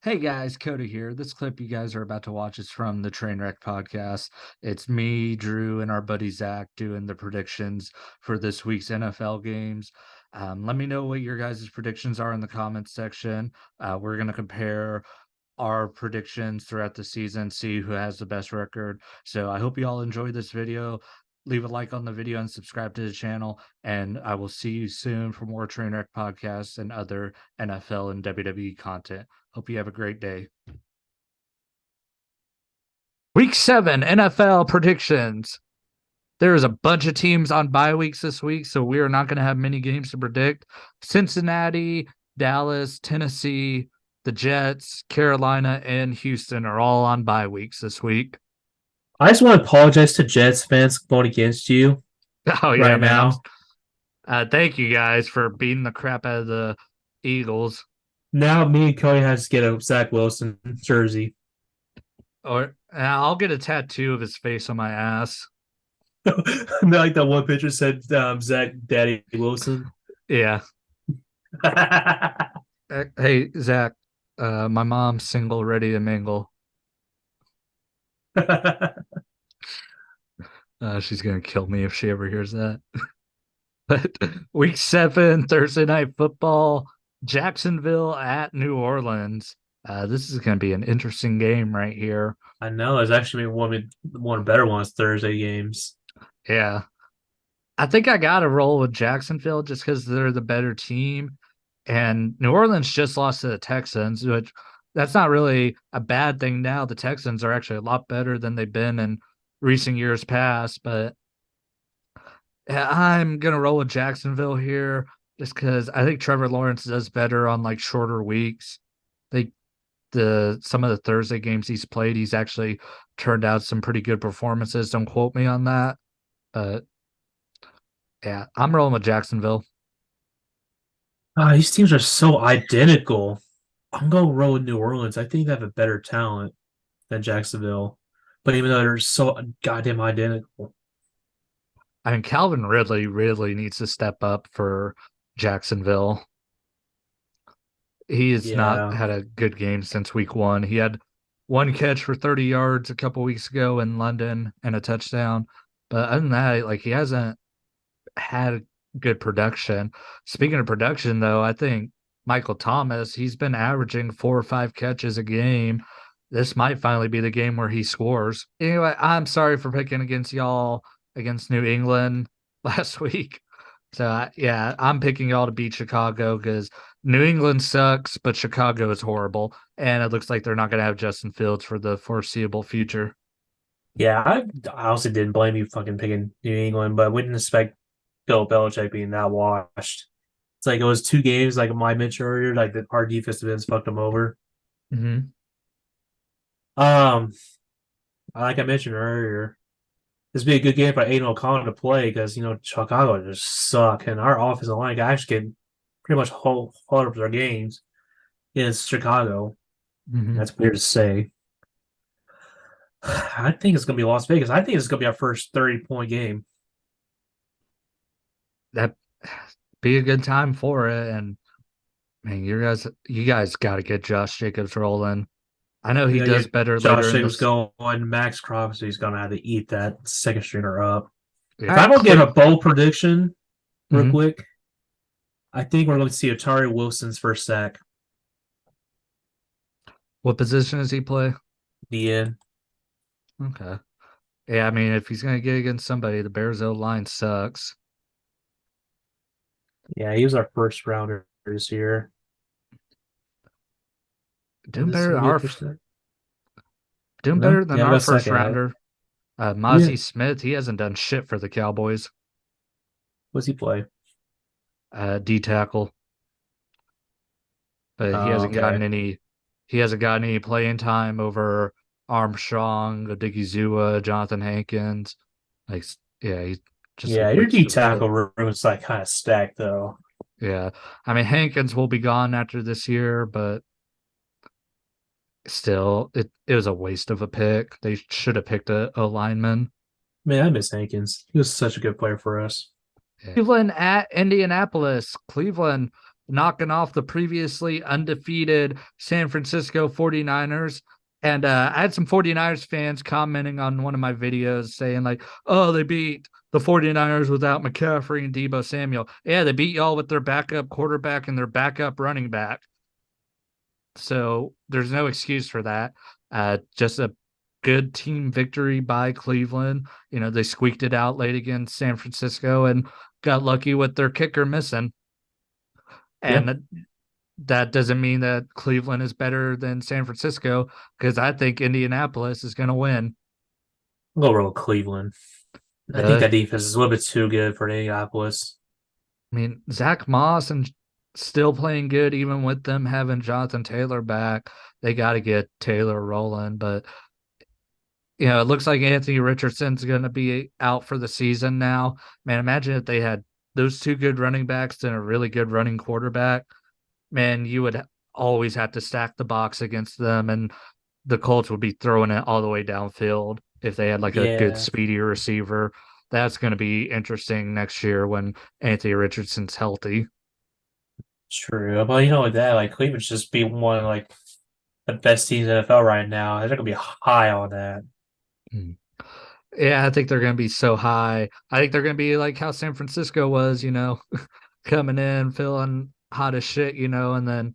Hey guys, Coda here. This clip you guys are about to watch is from the Trainwreck podcast. It's me, Drew, and our buddy Zach doing the predictions for this week's NFL games. Let me know what your guys' predictions are in the comments section. We're going to compare our predictions throughout the season, see who has the best record. So I hope you all enjoy this video. Leave a like on the video and subscribe to the channel. And I will see you soon for more Trainwreck podcasts and other NFL and WWE content. Hope you have a great day. Week 7 NFL predictions. There is a bunch of teams on bye weeks this week, so we are not going to have many games to predict. Cincinnati, Dallas, Tennessee, the Jets, Carolina, and Houston are all on bye weeks this week. I just want to apologize to Jets fans going against you Oh yeah, right man. now. Thank you guys for beating the crap out of the Eagles. Now me and Cody have to get a Zach Wilson jersey. Or I'll get a tattoo of his face on my ass. Like that one picture said, Zach Daddy Wilson. Yeah. Hey Zach, my mom's single, ready to mingle. She's gonna kill me if she ever hears that. But week 7, Thursday night football, Jacksonville at New Orleans. This is gonna be an interesting game right here. I know there's actually one better ones Thursday games. Yeah. I think I gotta roll with Jacksonville just because they're the better team. And New Orleans just lost to the Texans, which that's not really a bad thing now. The Texans are actually a lot better than they've been in recent years past, but yeah, I'm gonna roll with Jacksonville here just because I think Trevor Lawrence does better on like shorter weeks. They the some of the Thursday games he's played, he's actually turned out some pretty good performances. Don't quote me on that, but yeah, I'm rolling with Jacksonville. These teams are so identical. I'm going to roll with New Orleans. I think they have a better talent than Jacksonville, but even though they're so goddamn identical. I mean, Calvin Ridley really needs to step up for Jacksonville. He has not Yeah, had a good game since week 1. He had one catch for 30 yards a couple weeks ago in London and a touchdown. But other than that, like he hasn't had good production. Speaking of production, though, I think Michael Thomas, he's been averaging 4 or 5 catches a game. This might finally be the game where he scores. Anyway, I'm sorry for picking against y'all against New England last week. So, yeah, I'm picking y'all to beat Chicago because New England sucks, but Chicago is horrible. And it looks like they're not going to have Justin Fields for the foreseeable future. yeah. I honestly didn't blame you fucking picking New England, but we didn't expect Bill Belichick being that washed. It's like it was 2 games, like I mentioned earlier, like our defensive ends fucked them over. Mm-hmm. Um, like I mentioned earlier, this would be a good game for Aiden O'Connell to play because Chicago just suck, and our offensive line can actually get pretty much hold up their games against Chicago. Mm-hmm. That's weird to say. I think it's gonna be Las Vegas. I think it's gonna be our first 30-point game. That be a good time for it. And man, you guys got to get Josh Jacobs rolling. I know We he gotta does get better later Josh in Jacobs this. going. Max Crosby's gonna have to eat that second stringer up. If Yeah, I don't give a bold prediction real Mhm. quick, I think we're going to see Atari Wilson's first sack. What position does he play? The end. Okay. Yeah, I mean, if he's gonna get against somebody, the Bears O line sucks. Yeah, he was our first rounder this year. Doing This is better gonna than be a our first sack. doing No, better than yeah, we our got first second at it. rounder. Yeah, Mozzie Smith, he hasn't done shit for the Cowboys. what's he play? D tackle, but he Oh, hasn't gotten okay. any. He hasn't gotten any playing time over Armstrong, Odigizua, Jonathan Hankins. Like, yeah, he's just a Yeah, your waste D of a pick. tackle room is like kind of stacked though. Yeah, I mean Hankins will be gone after this year, but still, it was a waste of a pick. They should have picked a lineman. Man, I miss Hankins. He was such a good player for us. Yeah. Cleveland at Indianapolis. Cleveland, knocking off the previously undefeated San Francisco 49ers. And I had some 49ers fans commenting on one of my videos saying, like, oh, they beat the 49ers without McCaffrey and Debo Samuel. Yeah, they beat y'all with their backup quarterback and their backup running back. So there's no excuse for that. Just a good team victory by Cleveland. You know, they squeaked it out late against San Francisco and got lucky with their kicker missing. Yeah, And that doesn't mean that Cleveland is better than San Francisco because I think Indianapolis is going to win. I'll go roll Cleveland. I think Really? that defense is a little bit too good for Indianapolis. I mean, Zach Moss and still playing good, even with them having Jonathan Taylor back. They got to get Taylor rolling, but it looks like Anthony Richardson's going to be out for the season now. Man, imagine if they had those two good running backs and a really good running quarterback. Man, you would always have to stack the box against them, and the Colts would be throwing it all the way downfield if they had like a good Yeah, speedy receiver. That's going to be interesting next year when Anthony Richardson's healthy. true. But with that, like Cleveland's just be one of, like the best teams in the NFL right now. They're gonna be high on that. Mm. Yeah, I think they're going to be so high. I think they're going to be like how San Francisco was, coming in, feeling hot as shit, and then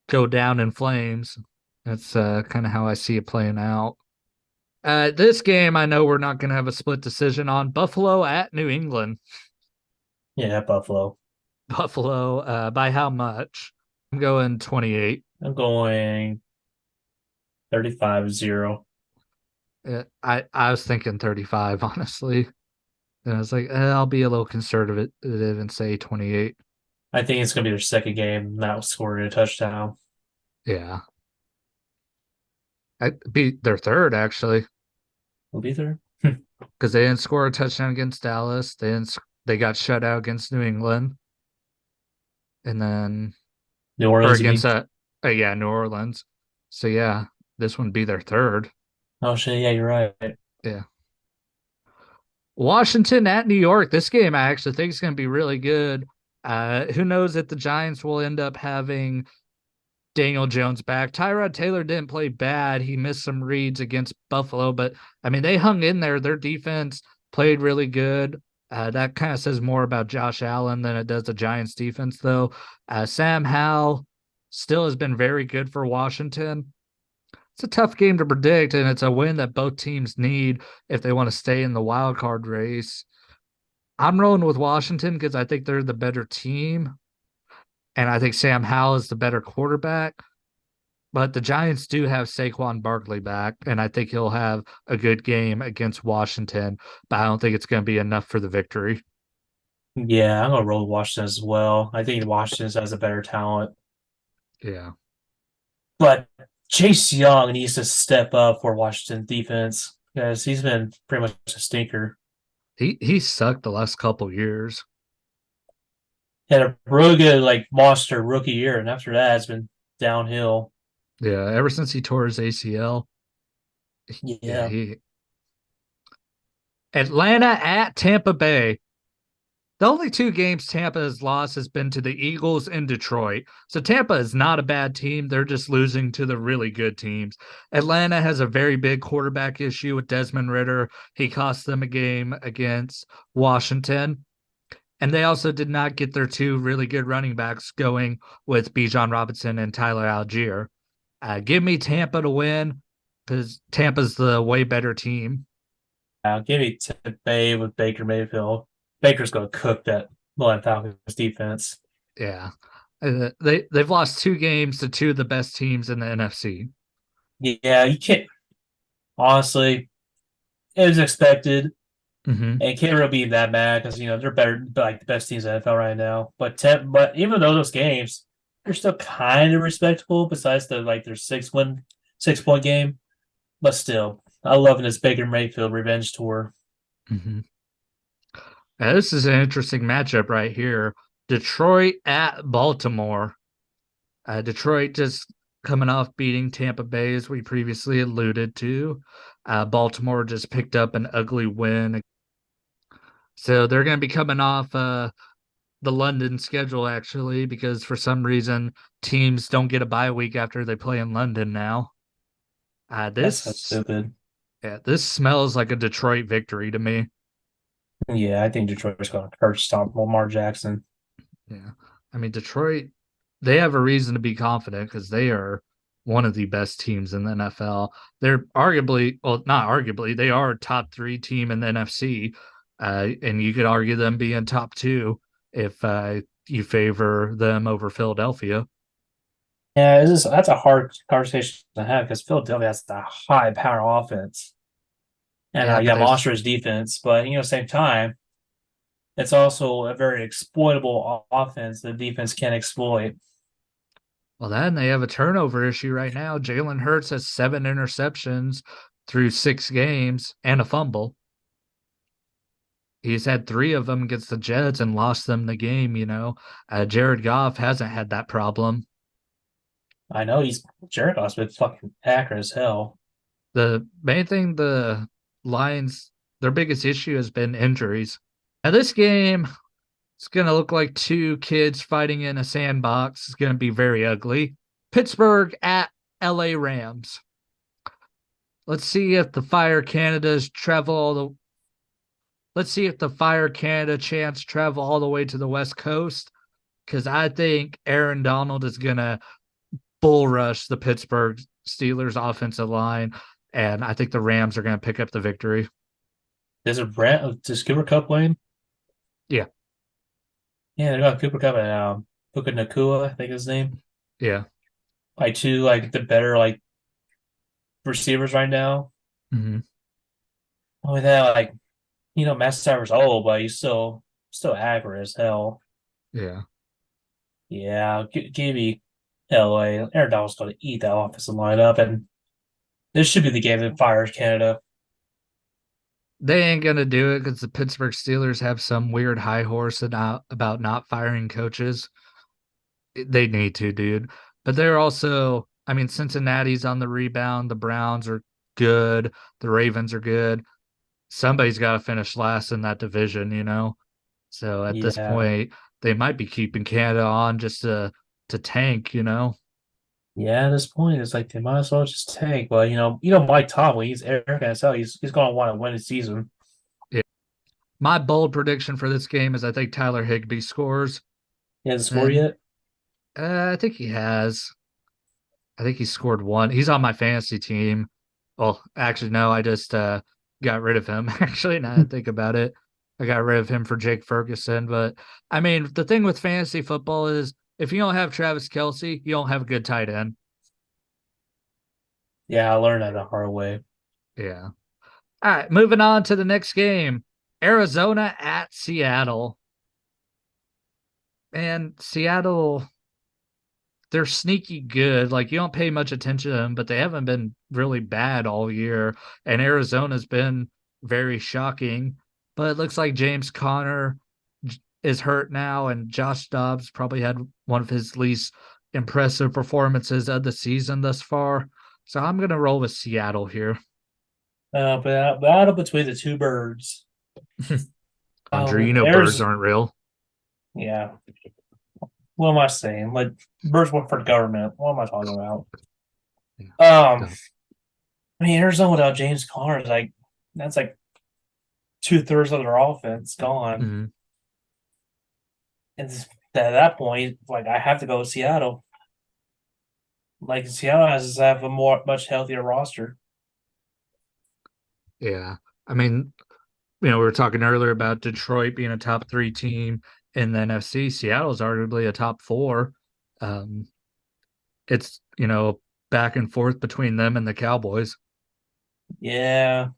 go down in flames. That's kind of how I see it playing out. This game, I know we're not going to have a split decision on. Buffalo at New England. Yeah, Buffalo. Buffalo, by how much? I'm going 28. I'm going 35-0. I was thinking 35, honestly. And I was like, I'll be a little conservative and say 28. I think it's gonna be their second game not scoring a touchdown. Yeah. I'd be their third, actually, Will be there. because they didn't score a touchdown against Dallas. They got shut out against New England. And then, New or Orleans, you against, mean? yeah, New Orleans. So, yeah, this one be their third. Oh shit, yeah, you're right. Yeah. Washington at New York. This game I actually think is going to be really good. Who knows if the Giants will end up having Daniel Jones back. Tyrod Taylor didn't play bad. He missed some reads against Buffalo, but I mean, they hung in there. Their defense played really good. That kind of says more about Josh Allen than it does the Giants defense, though. Sam Howell still has been very good for Washington. It's a tough game to predict, and it's a win that both teams need if they want to stay in the wild card race. I'm rolling with Washington because I think they're the better team, and I think Sam Howell is the better quarterback. But the Giants do have Saquon Barkley back, and I think he'll have a good game against Washington, but I don't think it's going to be enough for the victory. Yeah, I'm gonna roll with Washington as well. I think Washington has a better talent, Yeah. but Chase Young needs to step up for Washington defense because he's been pretty much a stinker. He sucked the last couple years. He had a really good like monster rookie year, and after that, it's been downhill. Yeah, ever since he tore his ACL. Yeah, Yeah, he Atlanta at Tampa Bay. The only two games Tampa has lost has been to the Eagles and Detroit. So Tampa is not a bad team. They're just losing to the really good teams. Atlanta has a very big quarterback issue with Desmond Ritter. He cost them a game against Washington. And they also did not get their two really good running backs going with Bijan Robinson and Tyler Algier. Give me Tampa to win because Tampa's the way better team. give me Tampa Bay with Baker Mayfield. Baker's gonna cook that Atlanta Falcons defense. Yeah. They've lost two games to two of the best teams in the NFC. Yeah, you can't honestly. It was expected. Mm-hmm. And can't really be that mad because they're better, like the best teams in the NFL right now. But even though those games, they're still kind of respectable. Besides their 6-point game, but still, I love this Baker Mayfield revenge tour. Mm-hmm. This is an interesting matchup right here. Detroit at Baltimore. Detroit just coming off beating Tampa Bay, as we previously alluded to. Baltimore just picked up an ugly win. So they're going to be coming off the London schedule actually, because for some reason teams don't get a bye week after they play in London now. That's so This stupid. yeah, this smells like a Detroit victory to me. Yeah, I think Detroit's going to hurt stop Lamar Jackson. Yeah. I mean, Detroit, they have a reason to be confident because they are one of the best teams in the NFL. They're arguably, well, not arguably, they are a top three team in the NFC. And you could argue them being top two if you favor them over Philadelphia. Yeah, that's a hard conversation to have because Philadelphia has a high power offense and Yeah, but yeah, there's, monstrous defense. But you know, same time, it's also a very exploitable offense the defense can exploit. well, then they have a turnover issue right now. Jalen Hurts has 7 interceptions through 6 games and a fumble. He's had 3 of them against the Jets and lost them the game, you know. Jared Goff hasn't had that problem. I know he's Jared Goff's been fucking accurate as hell. The main thing the Lions, their biggest issue has been injuries. Now, this game, it's going to look like two kids fighting in a sandbox. It's going to be very ugly. Pittsburgh at LA Rams. Let's see if the Fire Canada's travel all the let's see if the Fire Canada chants travel all the way to the West Coast because I think Aaron Donald is gonna bull rush the Pittsburgh Steelers offensive line, and I think the Rams are gonna pick up the victory. Does Cooper Cup win? Yeah, Yeah, they got Cooper Cup and Puka Nakua, I think his name. yeah, Like two like the better like receivers right now. hmm With that, like you know, Matt Stafford's old, but he's still accurate as hell. yeah. Yeah, give me LA. Aaron Donald's going to eat that offensive line up, and this should be the game that fires Canada. They ain't gonna do it because the Pittsburgh Steelers have some weird high horse about not firing coaches. They need to, dude. But they're also, I mean, Cincinnati's on the rebound. The Browns are good. The Ravens are good. Somebody's got to finish last in that division, you know. So at this Yeah, point, they might be keeping Canada on just to tank, you know. yeah. At this point, it's like they might as well just tank. But Mike Tomlin, he's arrogant as hell. He's going to want to win the season. Yeah. My bold prediction for this game is I think Tyler Higbee scores, He hasn't scored and yet. I think he has. I think he scored one. He's on my fantasy team. Well, actually, no, I just got rid of him. Actually, now that I think about it, I got rid of him for Jake Ferguson. But I mean, the thing with fantasy football is if you don't have Travis Kelsey, you don't have a good tight end. Yeah, I learned that the hard way. Yeah. All right, moving on to the next game. Arizona at Seattle. And Seattle, they're sneaky good. Like you don't pay much attention to them, but they haven't been really bad all year. And Arizona's been very shocking. But it looks like James Conner is hurt now, and Josh Dobbs probably had one of his least impressive performances of the season thus far. So I'm gonna roll with Seattle here. Battle between the two birds. Andre, you know birds There's aren't real. yeah. What am I saying? Like birds work for the government. What am I talking about? Yeah. Um, Go. I mean, Arizona without James Conner is like that's like 2/3 of their offense gone. Mhm. And at that point, like I have to go with Seattle. Like Seattle has to have a much healthier roster. Yeah. I mean, we were talking earlier about Detroit being a top three team in the NFC. Seattle's arguably a top four. Um, it's, back and forth between them and the Cowboys. Yeah,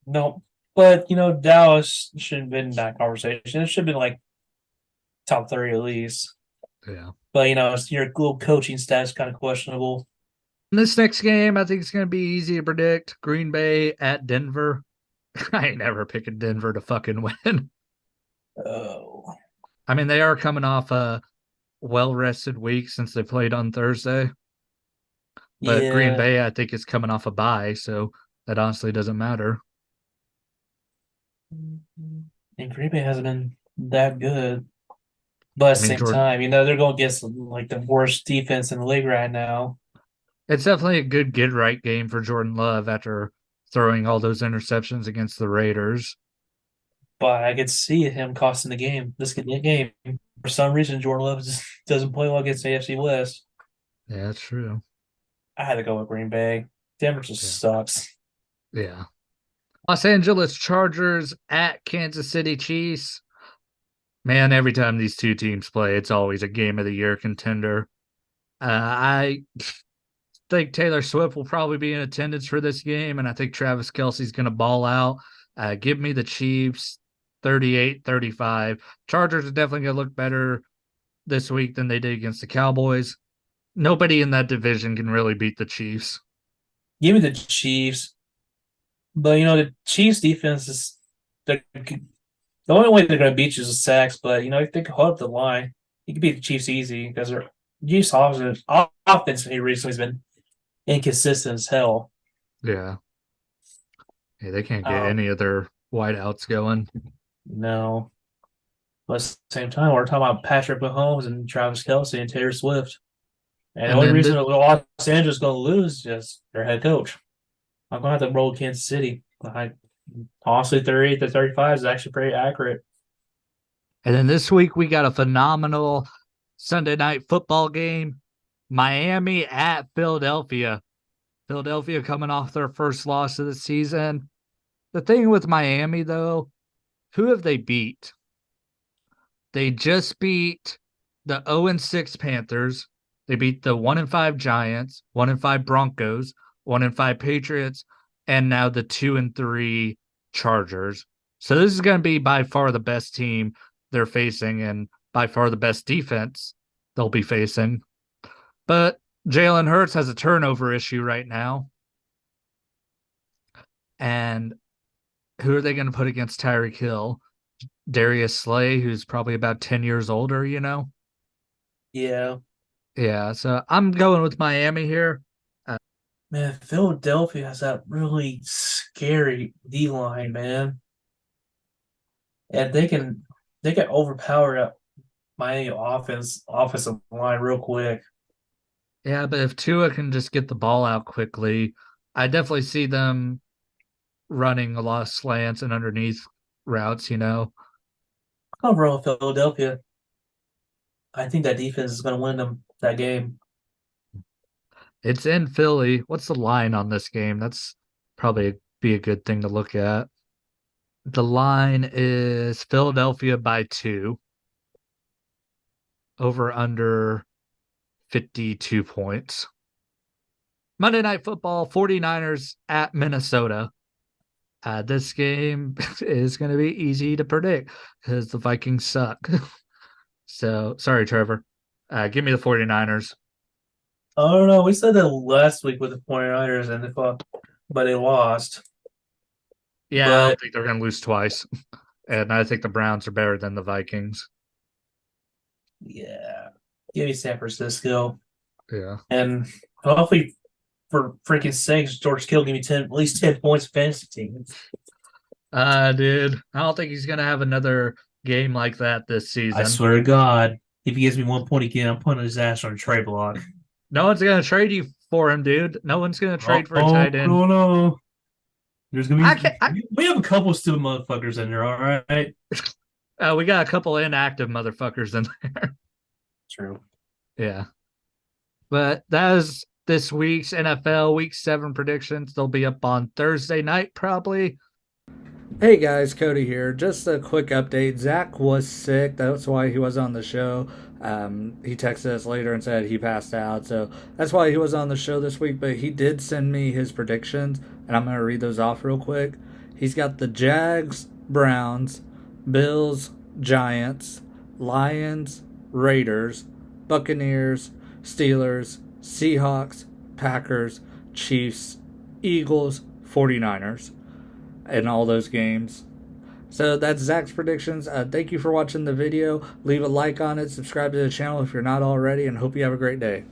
no, but Dallas shouldn't have been in that conversation. It should have been like top 30 at least. Yeah. But your little coaching status kind of questionable. In this next game, I think it's going to be easy to predict. Green Bay at Denver. I ain't never picking Denver to fucking win. Oh, I mean, they are coming off a well rested week since they played on Thursday, but Green yeah. Bay, I think, is coming off a bye, so that honestly doesn't matter. And Green Bay hasn't been that good. But at I the mean, same Jordan, time, they're going against like the worst defense in the league right now. it's definitely a good get right game for Jordan Love after throwing all those interceptions against the Raiders. But I could see him costing the game. This could be a game. For some reason, Jordan Love just doesn't play well against the AFC West. Yeah, that's true. I had to go with Green Bay. Denver Yeah. just sucks. Yeah. Los Angeles Chargers at Kansas City Chiefs. Man, every time these two teams play, it's always a game of the year contender. I think Taylor Swift will probably be in attendance for this game, and I think Travis Kelsey's going to ball out. Give me the Chiefs 38-35. Chargers are definitely going to look better this week than they did against the Cowboys. Nobody in that division can really beat the Chiefs. Give me the Chiefs. But the Chiefs defense is the only way they're going to beat you is with sacks. But if they can hold up the line, you can beat the Chiefs easy because their Chiefs offense recently has been inconsistent as hell. Yeah. Yeah, they can't get Um, any of their wideouts going. no, but at the same time, we're talking about Patrick Mahomes and Travis Kelsey and Taylor Swift, and the And only then reason that Los Angeles is going to lose is their head coach. I'm going to have to roll Kansas City. Honestly, 38-35 is actually pretty accurate. this week we got a phenomenal Sunday night football game. Miami at Philadelphia. Philadelphia coming off their first loss of the season. The thing with Miami, though, who have they beat? They just beat the 0-6 Panthers. They beat the 1-5 Giants, 1-5 Broncos, 1-5 Patriots, and now the 2-3 Chargers. So this is going to be by far the best team they're facing and by far the best defense they'll be facing. But Jalen Hurts has a turnover issue right now. And who are they going to put against Tyreek Hill? Darius Slay, who's probably about 10 years older. Yeah, Yeah, so I'm going with Miami here. man, Philadelphia has that really scary D line, man, and they can overpower that Miami offensive line real quick. Yeah, but if Tua can just get the ball out quickly, I definitely see them running a lot of slants and underneath routes. I'm rolling Philadelphia. I think that defense is going to win them that game. It's in Philly. What's the line on this game? That's probably be a good thing to look at. The line is Philadelphia by 2, over under 52 points. Monday Night Football, 49ers at Minnesota. This game is going to be easy to predict because the Vikings suck. So, sorry, Trevor. Give me the 49ers. I don't know. We said that last week with the 49ers, and but they lost. Yeah, I don't But think they're going to lose twice. And I think the Browns are better than the Vikings. yeah, give me San Francisco, Yeah. and hopefully, for freaking sakes, George Kittle give me at least 10 points fantasy team. Dude, I don't think he's going to have another game like that this I season. swear to God, if he gives me 1 point again, I'm putting his ass on a trade block. No one's going to trade you for him, dude. No one's going to Oh, trade for a oh tight end. no, no. There's gonna I be can't. I, we have a couple of stupid motherfuckers in there, all right? we got a couple inactive motherfuckers in there. True. Yeah. But that is this week's NFL Week 7 predictions. They'll be up on Thursday night, probably. Hey guys, Cody here. Just a quick update. Zach was sick. That's why he was on the show. He texted us later and said he passed out. So that's why he was on the show this week. But he did send me his predictions, and I'm going to read those off real quick. He's got the Jags, Browns, Bills, Giants, Lions, Raiders, Buccaneers, Steelers, Seahawks, Packers, Chiefs, Eagles, 49ers in all those games. So that's Zach's predictions. Thank you for watching the video. Leave a like on it, subscribe to the channel if you're not already, and hope you have a great day.